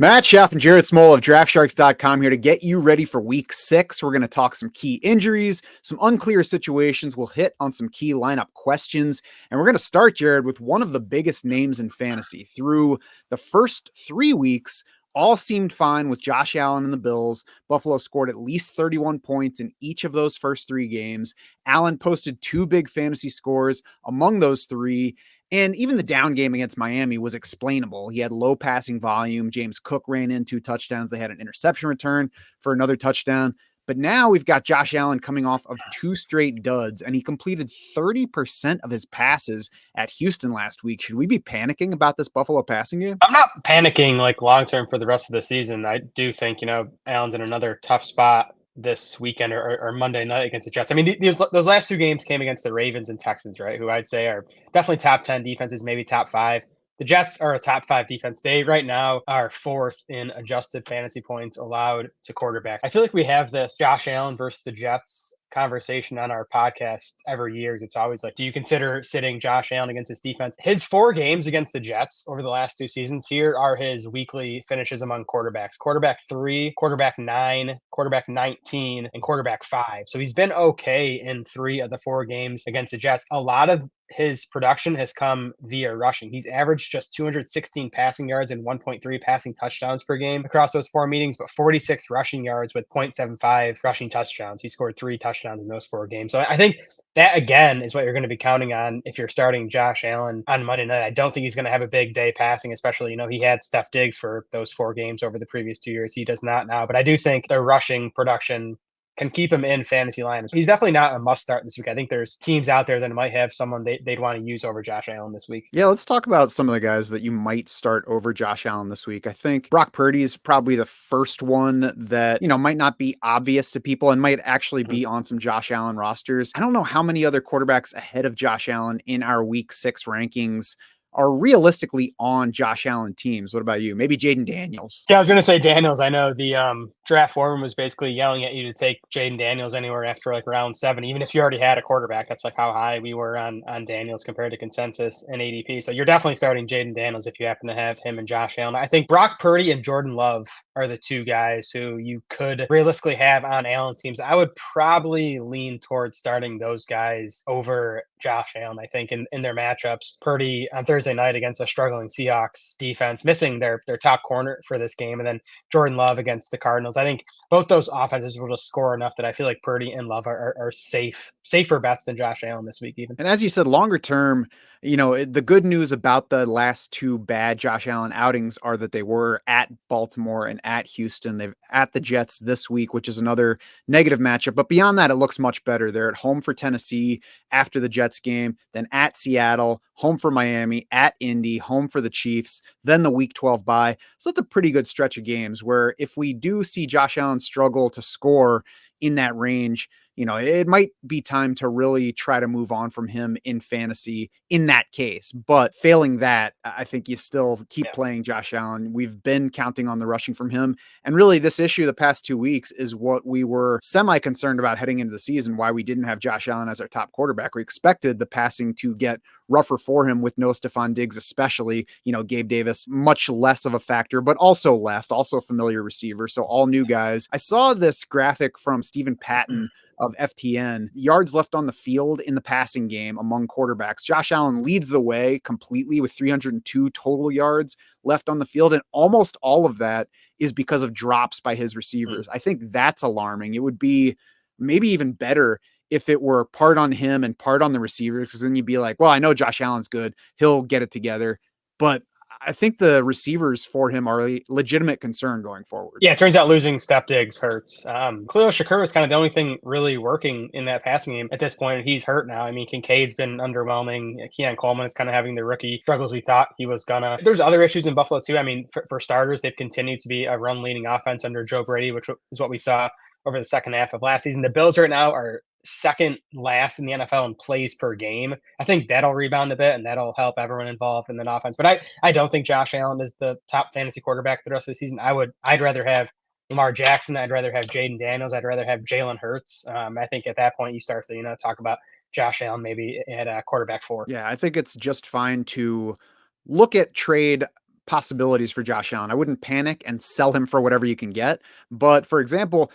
Matt Schaff and Jared Small of DraftSharks.com here to get you ready for week 6. We're going to talk some key injuries, some unclear situations. We'll hit on some key lineup questions. And we're going to start, Jared, with one of the biggest names in fantasy. Through the first 3 weeks, all seemed fine with Josh Allen and the Bills. Buffalo scored at least 31 points in each of those first 3 games. Allen posted 2 big fantasy scores among those 3. And even the down game against Miami was explainable. He had low passing volume. James Cook ran in 2 touchdowns. They had an interception return for another touchdown. But now we've got Josh Allen coming off of 2 straight duds, and he completed 30% of his passes at Houston last week. Should we be panicking about this Buffalo passing game? I'm not panicking like long-term for the rest of the season. I do think, Allen's in another tough spot this weekend or Monday night against the Jets. I mean, those last 2 games came against the Ravens and Texans, right? Who I'd say are definitely top 10 defenses, maybe top 5. The Jets are a top 5 defense. They right now are 4th in adjusted fantasy points allowed to quarterback. I feel like we have this Josh Allen versus the Jets conversation on our podcast every year. It's always like, do you consider sitting Josh Allen against his defense? His 4 games against the Jets over the last 2 seasons, here are his weekly finishes among quarterbacks: quarterback 3, quarterback 9, quarterback 19, and quarterback 5. So he's been okay in 3 of the 4 games against the Jets. A lot of his production has come via rushing. He's averaged just 216 passing yards and 1.3 passing touchdowns per game across those 4 meetings, but 46 rushing yards with 0.75 rushing touchdowns. He scored 3 touchdowns in those 4 games. So I think that, again, is what you're going to be counting on if you're starting Josh Allen on Monday night. I don't think he's going to have a big day passing, especially, he had Steph Diggs for those 4 games over the previous 2 years. He does not now, but I do think the rushing production can keep him in fantasy lineups. He's definitely not a must start this week. I think there's teams out there that might have someone they'd want to use over Josh Allen this week. Yeah, let's talk about some of the guys that you might start over Josh Allen this week. I think Brock Purdy is probably the first one that, might not be obvious to people and might actually be on some Josh Allen rosters. I don't know how many other quarterbacks ahead of Josh Allen in our week 6 rankings are realistically on Josh Allen teams. What about you? Maybe Jaden Daniels. Yeah, I was going to say Daniels. I know the draft forum was basically yelling at you to take Jaden Daniels anywhere after like round 7, even if you already had a quarterback. That's like how high we were on Daniels compared to consensus and ADP. So you're definitely starting Jaden Daniels if you happen to have him and Josh Allen. I think Brock Purdy and Jordan Love are the 2 guys who you could realistically have on Allen's teams. I would probably lean towards starting those guys over Josh Allen, I think, in their matchups. Purdy on Thursday night against a struggling Seahawks defense, missing their top corner for this game, and then Jordan Love against the Cardinals. I think both those offenses will just score enough that I feel like Purdy and Love are safer bets than Josh Allen this week even. And as you said, longer term, the good news about the last 2 bad Josh Allen outings are that they were at Baltimore and at Houston. They've at the Jets this week, which is another negative matchup. But beyond that, it looks much better. They're at home for Tennessee after the Jets game, then at Seattle, home for Miami, at Indy, home for the Chiefs, then the week 12 bye. So that's a pretty good stretch of games where if we do see Josh Allen struggle to score in that range, it might be time to really try to move on from him in fantasy in that case. But failing that, I think you still keep playing Josh Allen. We've been counting on the rushing from him. And really this issue the past 2 weeks is what we were semi-concerned about heading into the season, why we didn't have Josh Allen as our top quarterback. We expected the passing to get rougher for him with no Stephon Diggs, especially, Gabe Davis, much less of a factor, but also a familiar receiver. So all new guys. I saw this graphic from Stephen Patton of FTN, yards left on the field in the passing game among quarterbacks. Josh Allen leads the way completely with 302 total yards left on the field. And almost all of that is because of drops by his receivers. I think that's alarming. It would be maybe even better if it were part on him and part on the receivers, because then you'd be like, well, I know Josh Allen's good. He'll get it together. But I think the receivers for him are a legitimate concern going forward. Yeah, it turns out losing Steph Diggs hurts. Khalil Shakur is kind of the only thing really working in that passing game at this point, and he's hurt now. I mean, Kincaid's been underwhelming. Keon Coleman is kind of having the rookie struggles we thought he was gonna. There's other issues in Buffalo too. I mean, for starters, they've continued to be a run-leading offense under Joe Brady, which is what we saw over the second half of last season. The Bills right now are second last in the NFL in plays per game. I think that'll rebound a bit and that'll help everyone involved in the offense. But I don't think Josh Allen is the top fantasy quarterback for the rest of the season. I'd rather have Lamar Jackson. I'd rather have Jaden Daniels. I'd rather have Jalen Hurts. I think at that point you start to, talk about Josh Allen maybe at quarterback 4. Yeah, I think it's just fine to look at trade possibilities for Josh Allen. I wouldn't panic and sell him for whatever you can get. But for example,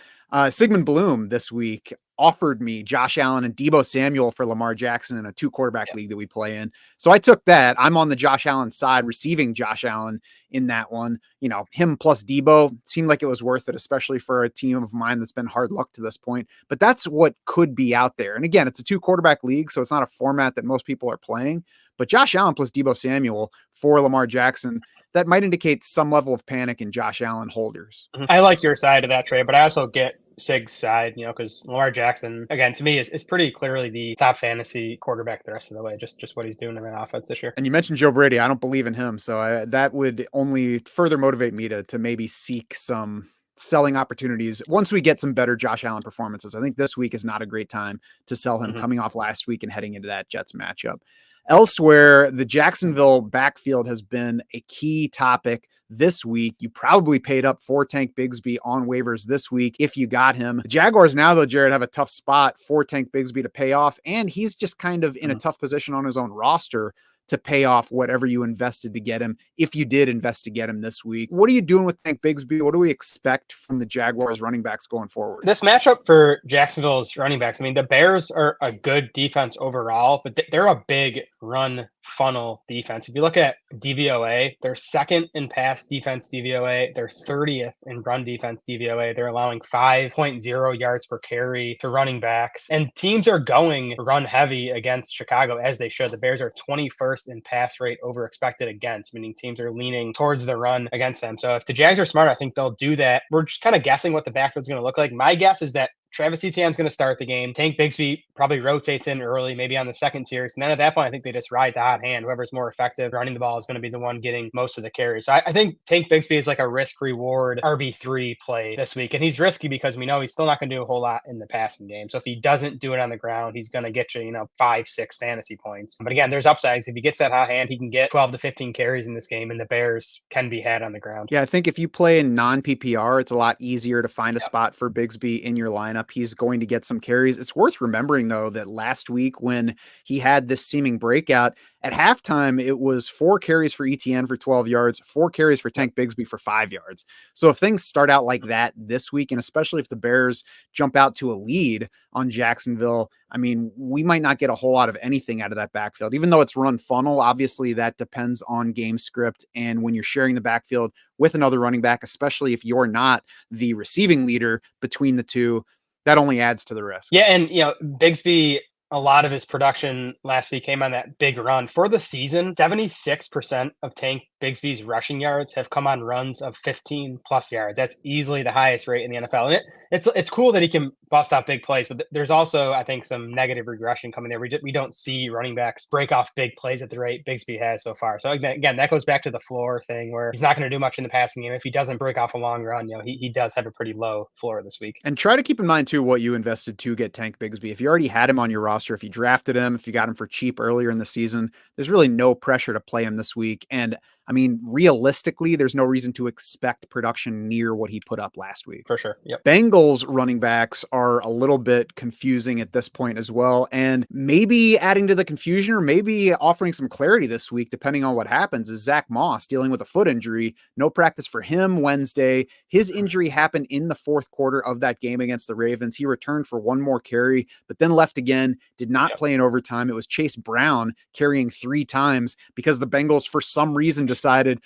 Sigmund Bloom this week offered me Josh Allen and Deebo Samuel for Lamar Jackson in a 2-quarterback league that we play in. So I took that. I'm on the Josh Allen side, receiving Josh Allen in that one. Him plus Deebo seemed like it was worth it, especially for a team of mine that's been hard luck to this point. But that's what could be out there. And again, it's a 2-quarterback league, so it's not a format that most people are playing. But Josh Allen plus Deebo Samuel for Lamar Jackson, that might indicate some level of panic in Josh Allen holders. I like your side of that trade, but I also get Sig's side, because Lamar Jackson, again, to me, is pretty clearly the top fantasy quarterback the rest of the way, just what he's doing in that offense this year. And you mentioned Joe Brady. I don't believe in him, so that would only further motivate me to maybe seek some selling opportunities once we get some better Josh Allen performances. I think this week is not a great time to sell him coming off last week and heading into that Jets matchup. Elsewhere, the Jacksonville backfield has been a key topic this week. You probably paid up for Tank Bigsby on waivers this week if you got him. The Jaguars now, though, Jared, have a tough spot for Tank Bigsby to pay off, and he's just kind of in a tough position on his own roster to pay off whatever you invested to get him, if you did invest to get him this week. What are you doing with Tank Bigsby? What do we expect from the Jaguars running backs going forward? This matchup for Jacksonville's running backs, the Bears are a good defense overall, but they're a big run funnel defense. If you look at DVOA, they're second in pass defense DVOA. They're 30th in run defense DVOA. They're allowing 5.0 yards per carry to running backs. And teams are going run heavy against Chicago, as they should. The Bears are 21st in pass rate over expected against, meaning teams are leaning towards the run against them. So if the Jags are smart, I think they'll do that. We're just kind of guessing what the backfield's going to look like. My guess is that Travis Etienne's going to start the game. Tank Bigsby probably rotates in early, maybe on the second series. And then at that point, I think they just ride the hot hand. Whoever's more effective running the ball is going to be the one getting most of the carries. So I think Tank Bigsby is like a risk-reward RB3 play this week. And he's risky because we know he's still not going to do a whole lot in the passing game. So if he doesn't do it on the ground, he's going to get you, 5-6 fantasy points. But again, there's upsides. If he gets that hot hand, he can get 12 to 15 carries in this game, and the Bears can be had on the ground. Yeah, I think if you play in non-PPR, it's a lot easier to find a spot for Bigsby in your lineup. He's going to get some carries. It's worth remembering, though, that last week when he had this seeming breakout, at halftime, it was 4 carries for Etienne for 12 yards, 4 carries for Tank Bigsby for 5 yards. So if things start out like that this week, and especially if the Bears jump out to a lead on Jacksonville, we might not get a whole lot of anything out of that backfield, even though it's run funnel. Obviously, that depends on game script. And when you're sharing the backfield with another running back, especially if you're not the receiving leader between the two, that only adds to the risk. Yeah, and Bigsby, a lot of his production last week came on that big run. For the season, 76% of Tank Bigsby's rushing yards have come on runs of 15 plus yards. That's easily the highest rate in the NFL. And it's cool that he can bust out big plays, but there's also, I think, some negative regression coming there. We don't see running backs break off big plays at the rate Bigsby has so far. So again, that goes back to the floor thing where he's not going to do much in the passing game. If he doesn't break off a long run, he does have a pretty low floor this week. And try to keep in mind too what you invested to get Tank Bigsby. If you already had him on your roster, if you drafted him, if you got him for cheap earlier in the season, there's really no pressure to play him this week. And realistically, there's no reason to expect production near what he put up last week. For sure. Yep. Bengals running backs are a little bit confusing at this point as well. And maybe adding to the confusion or maybe offering some clarity this week, depending on what happens, is Zack Moss dealing with a foot injury. No practice for him Wednesday. His injury happened in the fourth quarter of that game against the Ravens. He returned for one more carry, but then left again, did not play in overtime. It was Chase Brown carrying 3 times because the Bengals, for some reason, decided,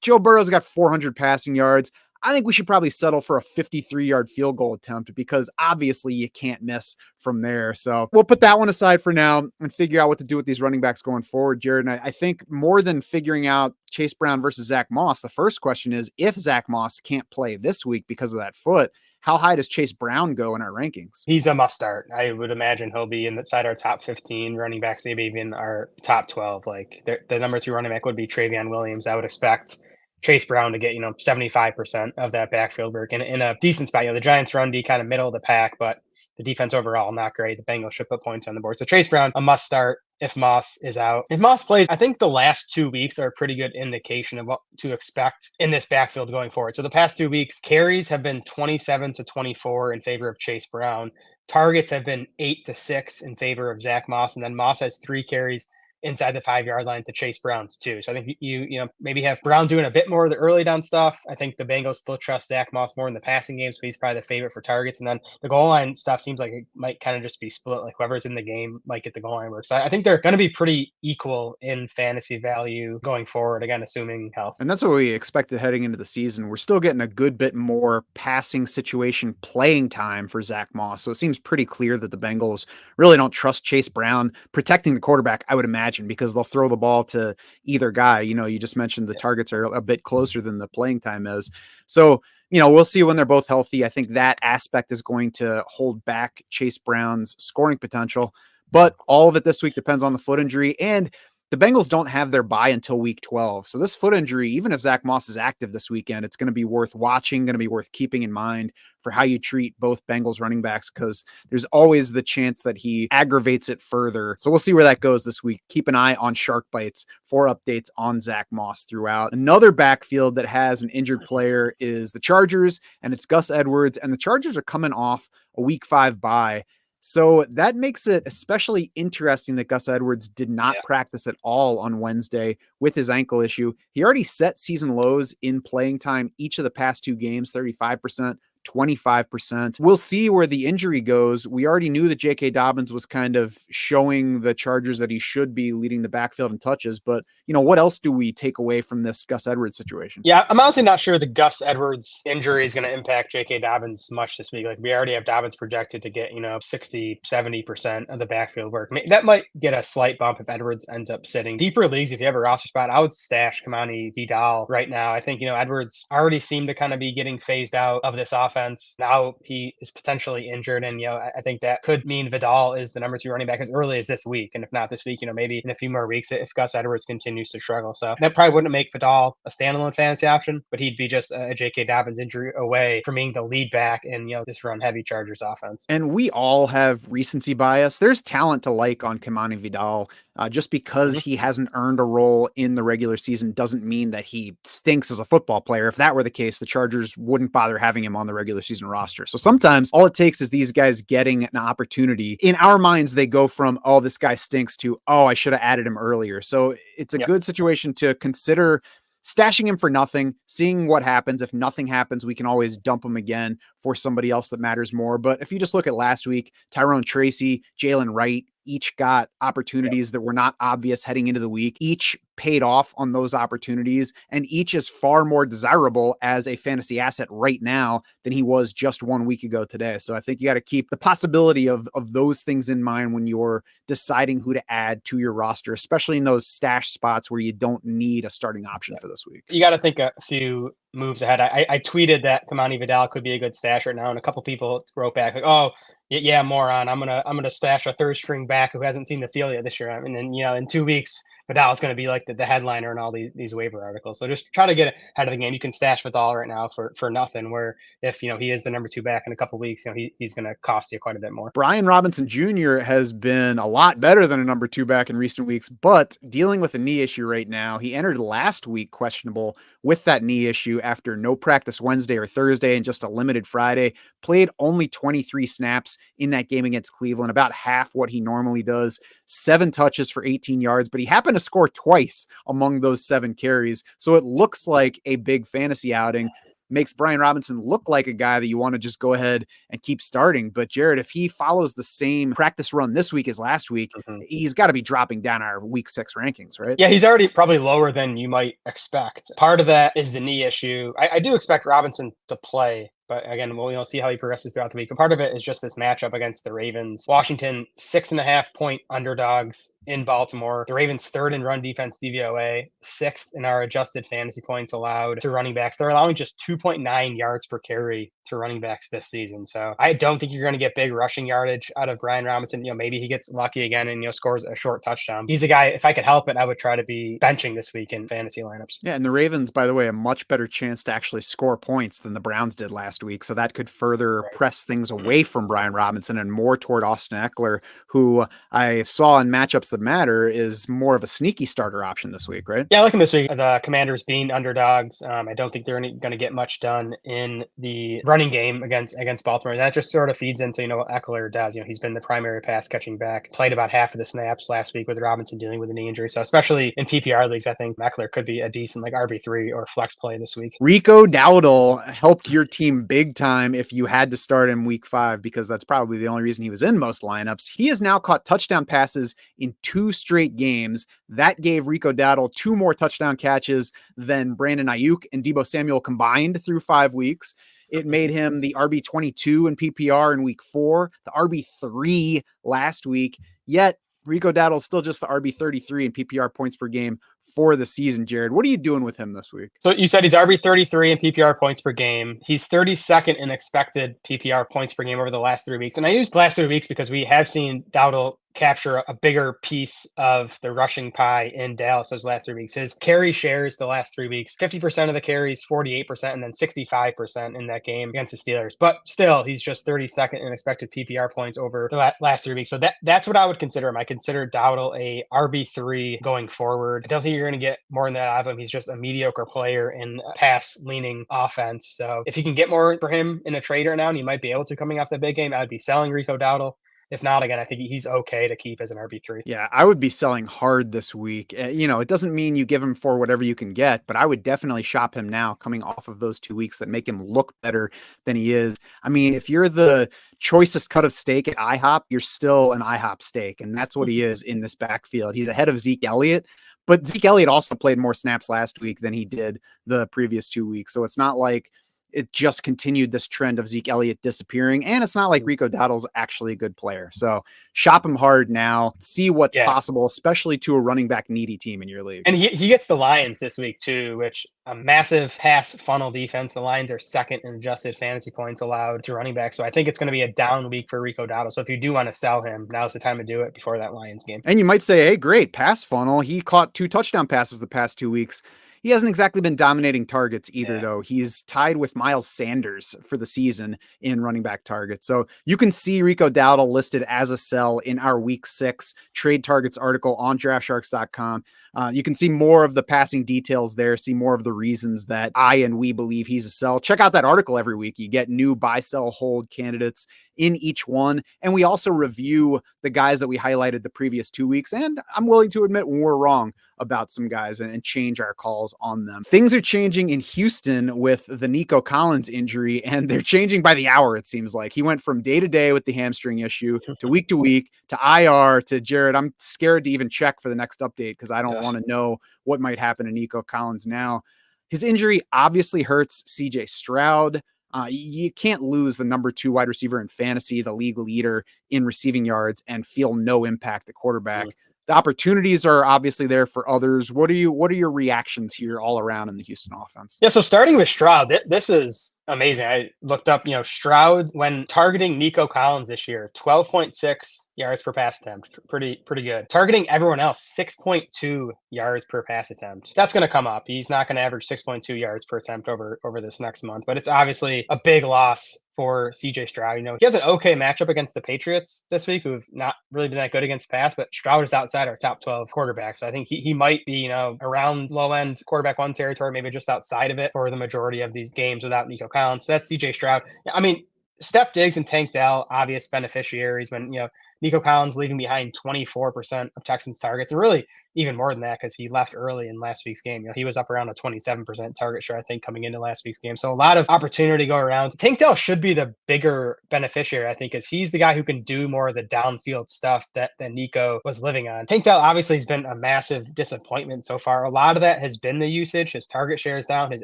Joe Burrow's got 400 passing yards. I think we should probably settle for a 53-yard field goal attempt because obviously you can't miss from there. So we'll put that one aside for now and figure out what to do with these running backs going forward, Jared. And I think more than figuring out Chase Brown versus Zack Moss, the first question is, if Zack Moss can't play this week because of that foot, how high does Chase Brown go in our rankings? He's a must start. I would imagine he'll be inside our top 15 running backs, maybe even our top 12. Like the number 2 running back would be Travion Williams. I would expect Chase Brown to get, 75% of that backfield work in a decent spot. The Giants run D kind of middle of the pack, but the defense overall not great. The Bengals should put points on the board. So Chase Brown, a must start if Moss is out. If Moss plays, I think the last 2 weeks are a pretty good indication of what to expect in this backfield going forward. So the past 2 weeks, carries have been 27 to 24 in favor of Chase Brown. Targets have been 8 to 6 in favor of Zack Moss. And then Moss has 3 carries inside the 5-yard line to Chase Brown's too. So I think you maybe have Brown doing a bit more of the early down stuff. I think the Bengals still trust Zack Moss more in the passing games, but he's probably the favorite for targets. And then the goal line stuff seems like it might kind of just be split. Like whoever's in the game might get the goal line work. So I think they're going to be pretty equal in fantasy value going forward. Again, assuming health. And that's what we expected heading into the season. We're still getting a good bit more passing situation playing time for Zack Moss. So it seems pretty clear that the Bengals really don't trust Chase Brown protecting the quarterback, I would imagine, because they'll throw the ball to either guy. You just mentioned the targets are a bit closer than the playing time is. So, we'll see when they're both healthy. I think that aspect is going to hold back Chase Brown's scoring potential. But all of it this week depends on the foot injury. And the Bengals don't have their bye until week 12. So this foot injury, even if Zack Moss is active this weekend, it's going to be worth watching, going to be worth keeping in mind for how you treat both Bengals running backs, because there's always the chance that he aggravates it further. So we'll see where that goes this week. Keep an eye on Shark Bites for updates on Zack Moss throughout. Another backfield that has an injured player is the Chargers, and it's Gus Edwards, and the Chargers are coming off a week 5 bye. So that makes it especially interesting that Gus Edwards did not practice at all on Wednesday with his ankle issue. He already set season lows in playing time each of the past 2 games, 35%, 25%. We'll see where the injury goes. We already knew that J.K. Dobbins was kind of showing the Chargers that he should be leading the backfield in touches, but what else do we take away from this Gus Edwards situation? Yeah, I'm honestly not sure the Gus Edwards injury is going to impact J.K. Dobbins much this week. Like we already have Dobbins projected to get, 60, 70% of the backfield work. That might get a slight bump if Edwards ends up sitting. Deeper leagues, if you have a roster spot, I would stash Kimani Vidal right now. I think, Edwards already seemed to kind of be getting phased out of this offense. Now he is potentially injured, and I think that could mean Vidal is the number 2 running back as early as this week. And if not this week, maybe in a few more weeks if Gus Edwards continues to struggle. So that probably wouldn't make Vidal a standalone fantasy option, but he'd be just a J.K. Dobbins injury away from being the lead back in this run heavy Chargers offense. And we all have recency bias. There's talent to like on Kimani Vidal. Just because he hasn't earned a role in the regular season doesn't mean that he stinks as a football player. If that were the case, the Chargers wouldn't bother having him on the regular season roster. So sometimes all it takes is these guys getting an opportunity. In our minds, they go from, oh, this guy stinks to, oh, I should have added him earlier. So it's a good situation to consider stashing him for nothing, seeing what happens. If nothing happens, we can always dump him again for somebody else that matters more. But if you just look at last week, Tyrone Tracy, Jalen Wright, each got opportunities that were not obvious heading into the week. Each paid off on those opportunities, and each is far more desirable as a fantasy asset right now than he was just 1 week ago today. So I think you got to keep the possibility of those things in mind when you're deciding who to add to your roster, especially in those stash spots where you don't need a starting option for this week. You got to think a few moves ahead. I tweeted that Kimani Vidal could be a good stash right now, and a couple people wrote back like, "Oh, yeah, moron. I'm gonna stash a 3rd string back who hasn't seen the field yet this year." And then in 2 weeks, Vidal is going to be like the headliner in all these waiver articles. So just try to get ahead of the game. You can stash Vidal right now for nothing. Where if he is the number 2 back in a couple weeks, he's going to cost you quite a bit more. Brian Robinson Jr. has been a lot better than a number 2 back in recent weeks, but dealing with a knee issue right now. He entered last week questionable with that knee issue after no practice Wednesday or Thursday and just a limited Friday. Played only 23 snaps in that game against Cleveland, about half what he normally does. 7 touches for 18 yards, but he happened to score twice among those 7 carries. So it looks like a big fantasy outing. Makes Brian Robinson look like a guy that you want to just go ahead and keep starting. But Jared, if he follows the same practice run this week as last week, he's got to be dropping down our week 6 rankings, right? Yeah, he's already probably lower than you might expect. Part of that is the knee issue. I do expect Robinson to play, but again, we'll see how he progresses throughout the week. And part of it is just this matchup against the Ravens. Washington, 6.5-point underdogs in Baltimore. The Ravens 3rd in run defense DVOA, 6th in our adjusted fantasy points allowed to running backs. They're allowing just 2.9 yards per carry to running backs this season. So I don't think you're going to get big rushing yardage out of Brian Robinson. Maybe he gets lucky again and scores a short touchdown. He's a guy, if I could help it, I would try to be benching this week in fantasy lineups. Yeah, and the Ravens, by the way, a much better chance to actually score points than the Browns did last week. So that could further press things away from Brian Robinson and more toward Austin Ekeler, who I saw in matchups that matter is more of a sneaky starter option this week, right? Yeah, I like him this week. The Commanders being underdogs. I don't think they're going to get much done in the running running game against Baltimore. And that just sort of feeds into, what Ekeler does. He's been the primary pass catching back, played about half of the snaps last week with Robinson dealing with a knee injury. So especially in PPR leagues, I think Ekeler could be a decent RB3 or flex play this week. Rico Dowdle helped your team big time if you had to start him week 5, because that's probably the only reason he was in most lineups. He has now caught touchdown passes in 2 straight games. That gave Rico Dowdle 2 more touchdown catches than Brandon Ayuk and Deebo Samuel combined through 5 weeks. It made him the RB22 in PPR in week 4, the RB3 last week. Yet Rico Dowdle is still just the RB33 in PPR points per game for the season. Jared, what are you doing with him this week? So you said he's RB33 in PPR points per game. He's 32nd in expected PPR points per game over the last 3 weeks. And I used the last 3 weeks because we have seen Dowdle capture a bigger piece of the rushing pie in Dallas those last 3 weeks. His carry shares the last 3 weeks, 50% of the carries, 48%, and then 65% in that game against the Steelers. But still, he's just 32nd in expected PPR points over the last 3 weeks. So that's what I would consider him. I consider Dowdle a RB3 going forward. I don't think you're going to get more than that out of him. He's just a mediocre player in a pass-leaning offense. So if you can get more for him in a trade right now, and you might be able to coming off the big game, I'd be selling Rico Dowdle. If not, again, I think he's okay to keep as an RB3. Yeah, I would be selling hard this week. It doesn't mean you give him for whatever you can get, but I would definitely shop him now coming off of those 2 weeks that make him look better than he is. I mean, if you're the choicest cut of steak at IHOP, you're still an IHOP steak, and that's what he is in this backfield. He's ahead of Zeke Elliott, but Zeke Elliott also played more snaps last week than he did the previous 2 weeks. So it's not like it just continued this trend of Zeke Elliott disappearing. And it's not like Rico Dowdle's actually a good player. So shop him hard now, see what's possible, especially to a running back needy team in your league. And he gets the Lions this week too, which a massive pass funnel defense. The Lions are second in adjusted fantasy points allowed to running back. So I think it's going to be a down week for Rico Dowdle. So if you do want to sell him, now's the time to do it before that Lions game. And you might say, hey, great pass funnel. He caught 2 touchdown passes the past 2 weeks. He hasn't exactly been dominating targets either, though. He's tied with Miles Sanders for the season in running back targets. So you can see Rico Dowdle listed as a sell in our week 6 trade targets article on draftsharks.com. You can see more of the passing details there, see more of the reasons that I and we believe he's a sell. Check out that article every week. You get new buy, sell, hold candidates in each one. And we also review the guys that we highlighted the previous 2 weeks. And I'm willing to admit when we're wrong about some guys and change our calls on them. Things are changing in Houston with the Nico Collins injury, and they're changing by the hour, it seems like. He went from day to day with the hamstring issue to week to IR to Jared. I'm scared to even check for the next update because I don't want to know what might happen to Nico Collins now. His injury obviously hurts CJ Stroud. You can't lose the number 2 wide receiver in fantasy, the league leader in receiving yards, and feel no impact at quarterback. The opportunities are obviously there for others. What are your reactions here all around in the Houston offense? Yeah, so starting with Stroud, this is amazing. I looked up, Stroud when targeting Nico Collins this year, 12.6 yards per pass attempt. Pretty good. Targeting everyone else, 6.2 yards per pass attempt. That's going to come up. He's not going to average 6.2 yards per attempt over this next month, but it's obviously a big loss for CJ Stroud. He has an okay matchup against the Patriots this week, who've not really been that good against pass, but Stroud is outside our top 12 quarterbacks. So I think he might be, around low end quarterback 1 territory, maybe just outside of it for the majority of these games without Nico Collins. So that's CJ Stroud. I mean, Steph Diggs and Tank Dell, obvious beneficiaries when, Nico Collins leaving behind 24% of Texans targets, and really even more than that because he left early in last week's game. He was up around a 27% target share, I think, coming into last week's game. So a lot of opportunity to go around. Tank Dell should be the bigger beneficiary, I think, because he's the guy who can do more of the downfield stuff that Nico was living on. Tank Dell obviously has been a massive disappointment so far. A lot of that has been the usage. His target share is down. His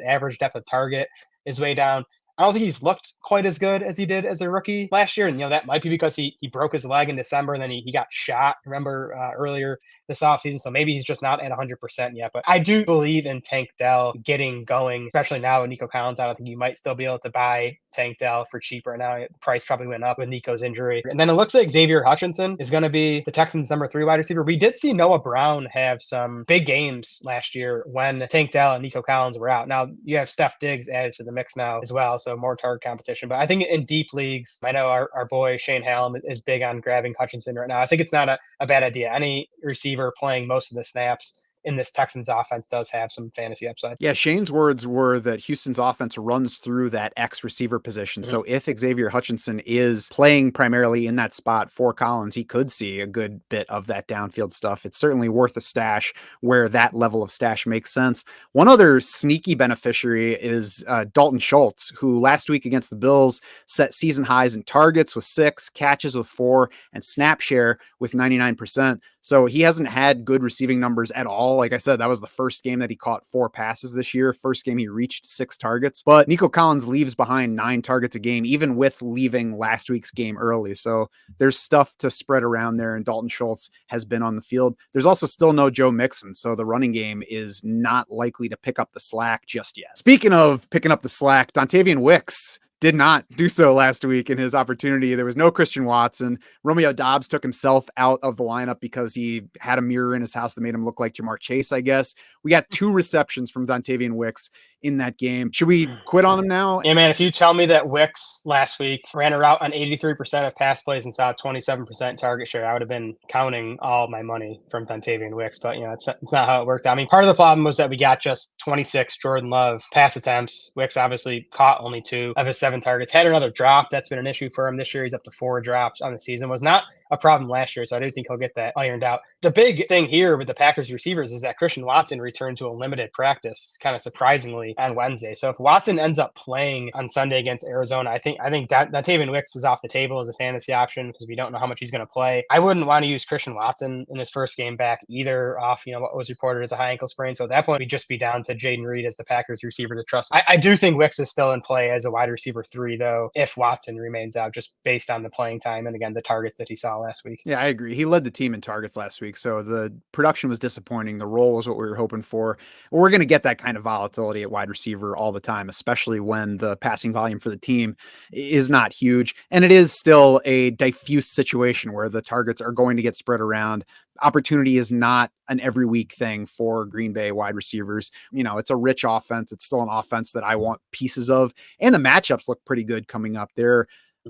average depth of target is way down. I don't think he's looked quite as good as he did as a rookie last year. And, that might be because he broke his leg in December and then he got shot, remember, earlier this offseason. So maybe he's just not at 100% yet. But I do believe in Tank Dell getting going, especially now with Nico Collins out. I think you might still be able to buy Tank Dell for cheaper. Now the price probably went up with Nico's injury. And then it looks like Xavier Hutchinson is going to be the Texans' number 3 wide receiver. We did see Noah Brown have some big games last year when Tank Dell and Nico Collins were out. Now you have Steph Diggs added to the mix now as well. So more target competition. But I think in deep leagues, I know our boy Shane Hallam is big on grabbing Hutchinson right now. I think it's not a bad idea. Any receiver playing most of the snaps in this Texans offense does have some fantasy upside. Yeah, Shane's words were that Houston's offense runs through that X receiver position. Mhm. So if Xavier Hutchinson is playing primarily in that spot for Collins, he could see a good bit of that downfield stuff. It's certainly worth a stash where that level of stash makes sense. One other sneaky beneficiary is Dalton Schultz, who last week against the Bills set season highs in targets with 6, catches with 4, and snap share with 99%. So he hasn't had good receiving numbers at all. Like I said, that was the first game that he caught 4 passes this year. First game he reached 6 targets. But Nico Collins leaves behind 9 targets a game, even with leaving last week's game early. So there's stuff to spread around there, and Dalton Schultz has been on the field. There's also still no Joe Mixon, so the running game is not likely to pick up the slack just yet. Speaking of picking up the slack, Dontayvion Wicks did not do so last week in his opportunity. There was no Christian Watson. Romeo Doubs took himself out of the lineup because he had a mirror in his house that made him look like Jamar Chase, I guess. We got 2 receptions from Dontayvion Wicks in that game. Should we quit on him now? Yeah, man, if you tell me that Wicks last week ran a route on 83% of pass plays and saw a 27% target share, I would have been counting all my money from Dontayvion Wicks. But, it's not how it worked out. I mean, part of the problem was that we got just 26 Jordan Love pass attempts. Wicks obviously caught only 2 of his 7 targets. Had another drop. That's been an issue for him this year. He's up to 4 drops on the season. Was not a problem last year, so I do think he'll get that ironed out. The big thing here with the Packers receivers is that Christian Watson returned to a limited practice, kind of surprisingly, on Wednesday. So if Watson ends up playing on Sunday against Arizona, I think Dontayvion Wicks is off the table as a fantasy option because we don't know how much he's going to play. I wouldn't want to use Christian Watson in his first game back either, off what was reported as a high ankle sprain. So at that point, we'd just be down to Jaden Reed as the Packers receiver to trust. I do think Wicks is still in play as a wide receiver 3, though, if Watson remains out, just based on the playing time and again the targets that he saw last week. Yeah, I agree. He led the team in targets last week, so the production was disappointing. The role was what we were hoping for. We're going to get that kind of volatility at wide receiver all the time, especially when the passing volume for the team is not huge. And it is still a diffuse situation where the targets are going to get spread around. Opportunity is not an every week thing for Green Bay wide receivers. It's a rich offense. It's still an offense that I want pieces of. And the matchups look pretty good coming up. They're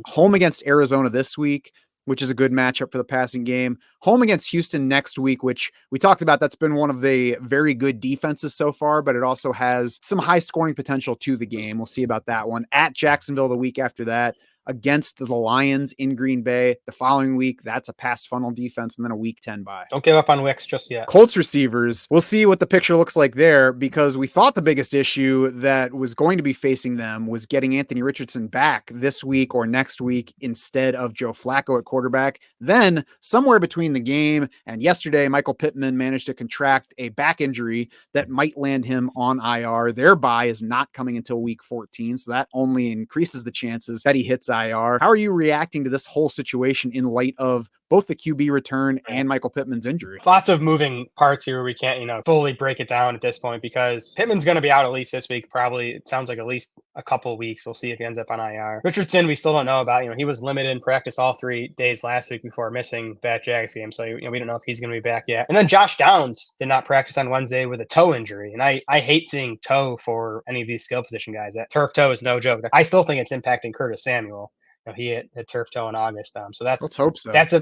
home against Arizona this week, which is a good matchup for the passing game. Home against Houston next week, which we talked about. That's been one of the very good defenses so far, but it also has some high scoring potential to the game. We'll see about that one. At Jacksonville the week after that, against the Lions in Green Bay. The following week, that's a pass funnel defense, and then a week 10 bye. Don't give up on Wicks just yet. Colts receivers, we'll see what the picture looks like there, because we thought the biggest issue that was going to be facing them was getting Anthony Richardson back this week or next week instead of Joe Flacco at quarterback. Then somewhere between the game and yesterday, Michael Pittman managed to contract a back injury that might land him on IR. Their bye is not coming until week 14, so that only increases the chances that he hits IR. How are you reacting to this whole situation in light of both the QB return and Michael Pittman's injury? Lots of moving parts here. We can't, fully break it down at this point because Pittman's going to be out at least this week. Probably, it sounds like at least a couple of weeks. We'll see if he ends up on IR. Richardson, we still don't know about. He was limited in practice all 3 days last week before missing that Jags game. So, we don't know if he's going to be back yet. And then Josh Downs did not practice on Wednesday with a toe injury. And I hate seeing toe for any of these skill position guys. That turf toe is no joke. I still think it's impacting Curtis Samuel. He hit a turf toe in August. So Let's hope so. That's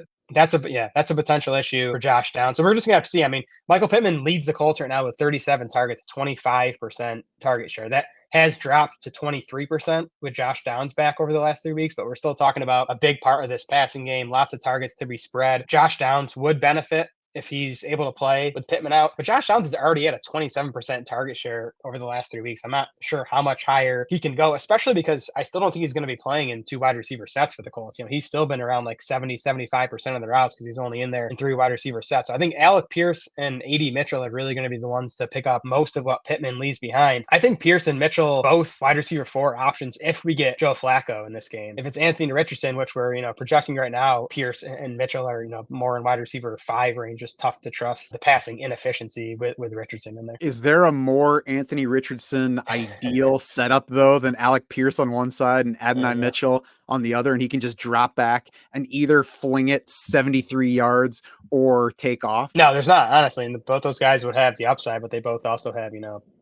a potential issue for Josh Downs. So we're just gonna have to see. I mean, Michael Pittman leads the Colts right now with 37 targets, 25% target share. That has dropped to 23% with Josh Downs back over the last 3 weeks, but we're still talking about a big part of this passing game. Lots of targets to be spread. Josh Downs would benefit if he's able to play with Pittman out. But Josh Downs is already at a 27% target share over the last 3 weeks. I'm not sure how much higher he can go, especially because I still don't think he's going to be playing in 2 wide receiver sets for the Colts. He's still been around like 70-75% of the routes because he's only in there in 3 wide receiver sets. So I think Alec Pierce and A.D. Mitchell are really going to be the ones to pick up most of what Pittman leaves behind. I think Pierce and Mitchell, both wide receiver 4 options if we get Joe Flacco in this game. If it's Anthony Richardson, which we're projecting right now, Pierce and Mitchell are more in wide receiver 5 range. Just tough to trust the passing inefficiency with Richardson in there. Is there a more Anthony Richardson ideal setup though than Alec Pierce on one side and Adonai Mitchell on the other, and he can just drop back and either fling it 73 yards or take off? No, there's not, honestly. And both those guys would have the upside, but they both also have,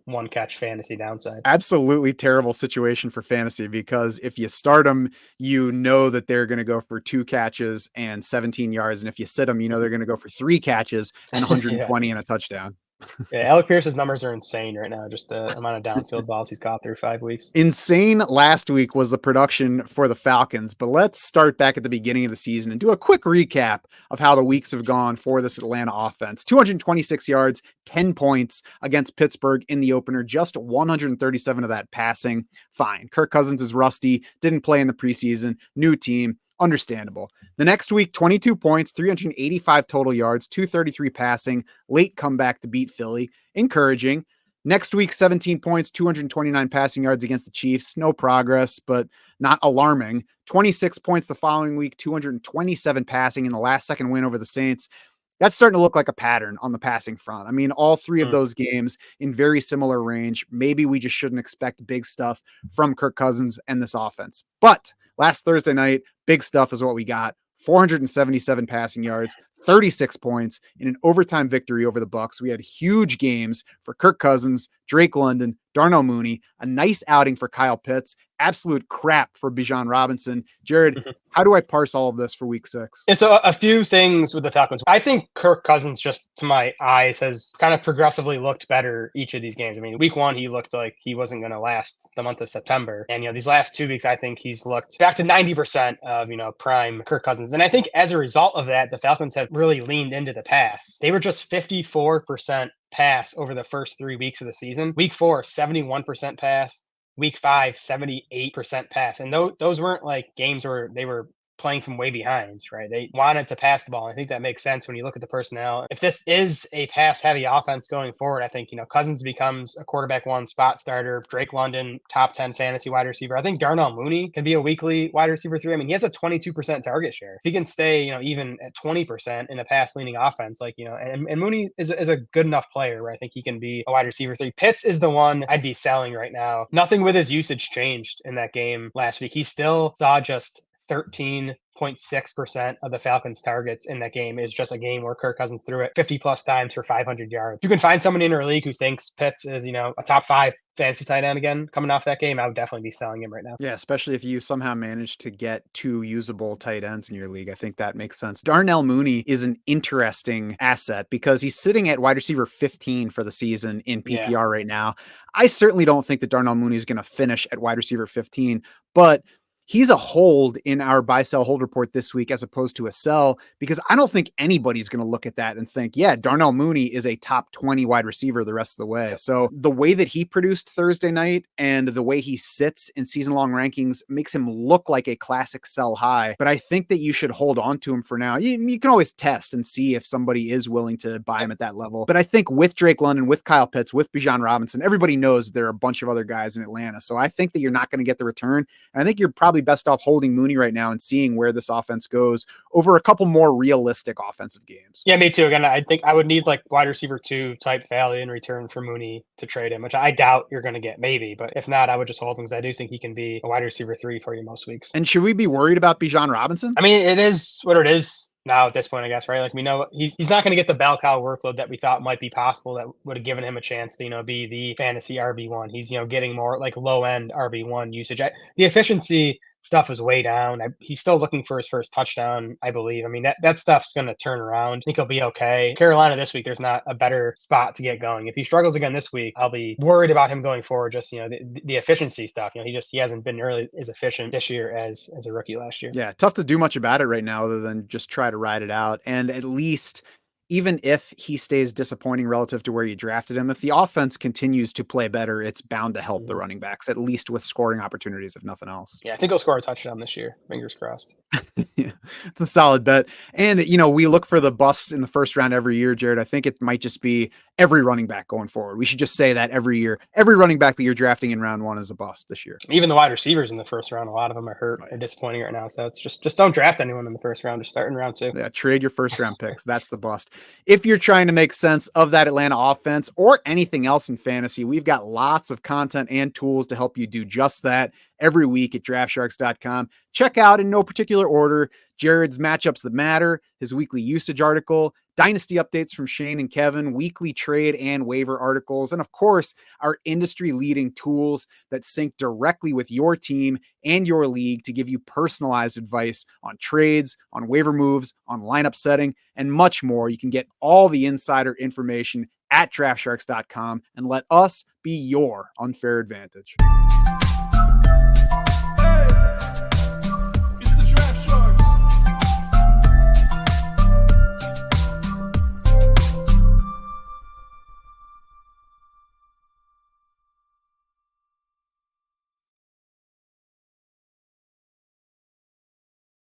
one catch fantasy downside. Absolutely terrible situation for fantasy, because if you start them, that they're going to go for 2 catches and 17 yards. And if you sit them, they're going to go for 3 catches and 120 and a touchdown. Yeah, Alec Pierce's numbers are insane right now, just the amount of downfield balls he's caught through 5 weeks. Insane last week was the production for the Falcons, but let's start back at the beginning of the season and do a quick recap of how the weeks have gone for this Atlanta offense. 226 yards, 10 points against Pittsburgh in the opener, just 137 of that passing. Fine. Kirk Cousins is rusty, didn't play in the preseason, new team. Understandable. The next week, 22 points, 385 total yards, 233 passing, late comeback to beat Philly. Encouraging. Next week, 17 points, 229 passing yards against the Chiefs. No progress, but not alarming. 26 points the following week, 227 passing in the last second win over the Saints. That's starting to look like a pattern on the passing front. I mean, all three of those games in very similar range. Maybe we just shouldn't expect big stuff from Kirk Cousins and this offense. But last Thursday night, big stuff is what we got. 477 passing yards, 36 points in an overtime victory over the Bucs. We had huge games for Kirk Cousins, Drake London, Darnell Mooney, a nice outing for Kyle Pitts, absolute crap for Bijan Robinson. Jared, how do I parse all of this for week 6? And so a few things with the Falcons. I think Kirk Cousins, just to my eyes, has kind of progressively looked better each of these games. I mean, week 1, he looked like he wasn't going to last the month of September. And, these last 2 weeks, I think he's looked back to 90% of, prime Kirk Cousins. And I think as a result of that, the Falcons have really leaned into the pass. They were just 54% pass over the first 3 weeks of the season. Week 4, 71% pass. Week 5, 78% pass. And those weren't like games where they were playing from way behind, right? They wanted to pass the ball. I think that makes sense when you look at the personnel. If this is a pass-heavy offense going forward, I think, Cousins becomes a quarterback 1 spot starter. Drake London, top 10 fantasy wide receiver. I think Darnell Mooney can be a weekly wide receiver 3. I mean, he has a 22% target share. If he can stay, even at 20% in a pass-leaning offense, and Mooney is a good enough player where I think he can be a wide receiver 3. Pitts is the one I'd be selling right now. Nothing with his usage changed in that game last week. He still saw just 13.6% of the Falcons' targets in that game. Is just a game where Kirk Cousins threw it 50 plus times for 500 yards. If you can find someone in our league who thinks Pitts is, a top 5 fantasy tight end again coming off that game, I would definitely be selling him right now. Yeah, especially if you somehow manage to get 2 usable tight ends in your league. I think that makes sense. Darnell Mooney is an interesting asset because he's sitting at wide receiver 15 for the season in PPR right now. I certainly don't think that Darnell Mooney is going to finish at wide receiver 15, but he's a hold in our buy sell hold report this week as opposed to a sell, because I don't think anybody's going to look at that and think, yeah, Darnell Mooney is a top 20 wide receiver the rest of the way. So the way that he produced Thursday night and the way he sits in season long rankings makes him look like a classic sell high. But I think that you should hold on to him for now. You can always test and see if somebody is willing to buy him at that level. But I think with Drake London, with Kyle Pitts, with Bijan Robinson, everybody knows there are a bunch of other guys in Atlanta. So I think that you're not going to get the return. And I think you're probably best off holding Mooney right now and seeing where this offense goes over a couple more realistic offensive games. Yeah, me too. Again, I think I would need like wide receiver 2 type value in return for Mooney to trade him, which I doubt you're going to get, maybe. But if not, I would just hold him because I do think he can be a wide receiver 3 for you most weeks. And should we be worried about Bijan Robinson? I mean, it is what it is now at this point, I guess, right? Like, we know he's not going to get the bell cow workload that we thought might be possible that would have given him a chance to, be the fantasy RB1. He's, getting more like low end RB1 usage. The efficiency stuff is way down. He's still looking for his first touchdown, I believe. I mean, that stuff's going to turn around. I think he'll be okay. Carolina this week, there's not a better spot to get going. If he struggles again this week, I'll be worried about him going forward. Just, the efficiency stuff. He hasn't been nearly as efficient this year as a rookie last year. Yeah, tough to do much about it right now other than just try to ride it out. And at least, even if he stays disappointing relative to where you drafted him, if the offense continues to play better, it's bound to help the running backs, at least with scoring opportunities, if nothing else. Yeah, I think he'll score a touchdown this year. Fingers crossed. Yeah, it's a solid bet. And, we look for the busts in the first round every year, Jared. I think it might just be every running back going forward. We should just say that every year. Every running back that you're drafting in round 1 is a bust this year. Even the wide receivers in the first round, a lot of them are hurt or disappointing right now. So it's just don't draft anyone in the first round. Just start in round 2. Yeah, trade your first round picks. That's the bust. If you're trying to make sense of that Atlanta offense or anything else in fantasy, we've got lots of content and tools to help you do just that every week at draftsharks.com. Check out, in no particular order, Jared's matchups that matter, his weekly usage article, dynasty updates from Shane and Kevin, weekly trade and waiver articles, and of course, our industry-leading tools that sync directly with your team and your league to give you personalized advice on trades, on waiver moves, on lineup setting, and much more. You can get all the insider information at draftsharks.com and let us be your unfair advantage.